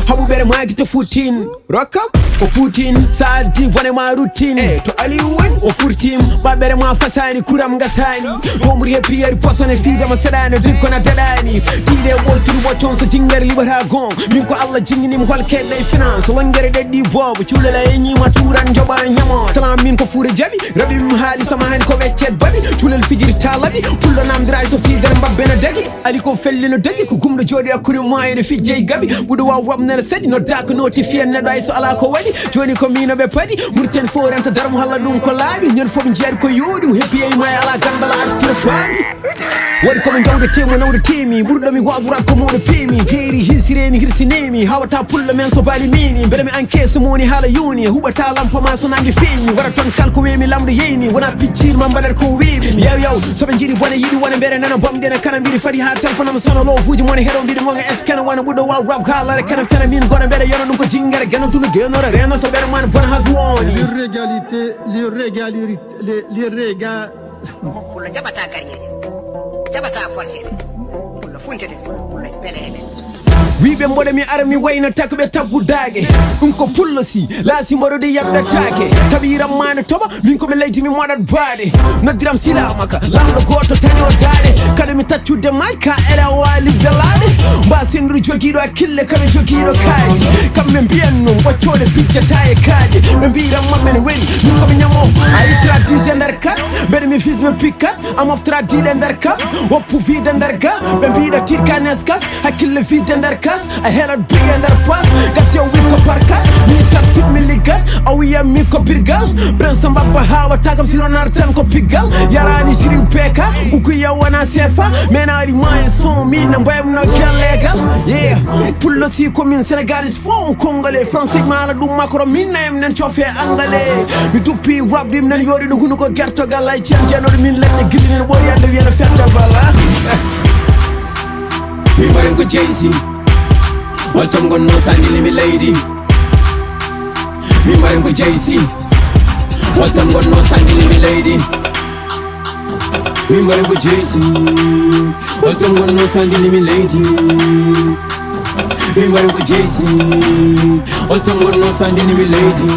Habu bere ma gita futin Rockam ko putin Saadi wane ma routine To ali wen o furtim Ba bere ma fasani kuram gasani Homri hepi yari posone fida ma sedani Dikko na tadani Tide wolturi wachon so jingari libara gon Min ko Allah jingini mi hol kelle finance Langere deddi bobo Chulala enyi ma turan joba nyamo Talam min ko fure jabi Rabi mi hali sama hani ko weccet babi Chulal fijiri talabi Fullo nam drai so fidare mbabbe na dagi Ali ko felli no dagi Ko gumdo jodi akuri maayde fijjey gabi Budu wa wab nana sedi No dako notifiye neɗo ay so ala ko waɗi Joni ko mino ɓe padi Murten fo renta darmo halla ɗum ko laaɓi Ñen fof jeeri ko yooɗi Heppi e ma ala gandala altira paami Waɗi komin gawde temo nawde temi Ɓurɗomi wagura ko moɗo peemi Jeeri hirsireni hirsinemi Hawata pullo men so baali mini Beɗe mi encaisse moni haala yuni Huɓata lampa ma so nangue feeñi Wara toon kalko weemi lamɗo yeyni Wona piccirma mbaɗat ko weeɓimi Yaw soɓe jiiɗi bone yiɗi wona mbere nana bomɗene kana mbiɗi fadi ha téléphone am sono lofuji mone heɗo mbiɗi moga eskene wona ɓuɗɗo waw rab haalare kana fena min gono mbeɗe yono ɗum ko jingare gano tuno genore reno so ɓeɗe mane bona has woni l'irrégal pulla jaɓata garñede jaɓata forcéde pulla funtede pulla beleede wiɓe mboɗo mi ara mi wayno takɓe taggudage ɗum ko pullo si laasi mboɗode yaɓɓetake tawiram mane toɓa min komi leydi mi moɗat baade noddiram silamaka lamɗo goto tani o daade kada mi taccude may ka ele walidde laaɗe mba sendude joguiɗo hakkille kaɓe joguiɗo kaaji kamɓe mbiyan noon ɓoccode piccata e kaaje ɓe mbiram maɓɓene weli min komi ñamo a ittira dije nder kat mbeɗe mi fisme pikkat a moftira diɗe nder kam woppu vide nder ga ɓe mbiɗa tirka neskaf hakkille vide nder kas a helat bige nder pas gatte o wit ko parkat mi tat fit mi liggal a wiyam mi ko birgal prince mbabba hawata kam sironar tan ko piggal yarani siri beka ukuya wona sefa menaɗi maye son min ne mbayamno kellegal yeah pullo si commune sénégalis fo congolais français mala ɗum makoro min nayem nen cofe anglais mi duppi rabɗim nen yoɗi no hunu ko gertogal ay cen jenoɗo min leɗɗe guillinen ɓori yande wiyana fedda bala mi mbaɗen ko JEYSI Waltom gonno sandini mi leydi mi mbaɗen ko JEYSI Waltom gonno sandini mi leydi mi mbaɗen ko JEYSI Waltom gonno sandini mi leydi mi mbaɗen ko JEYSI Waltom gonno sandini mi leydi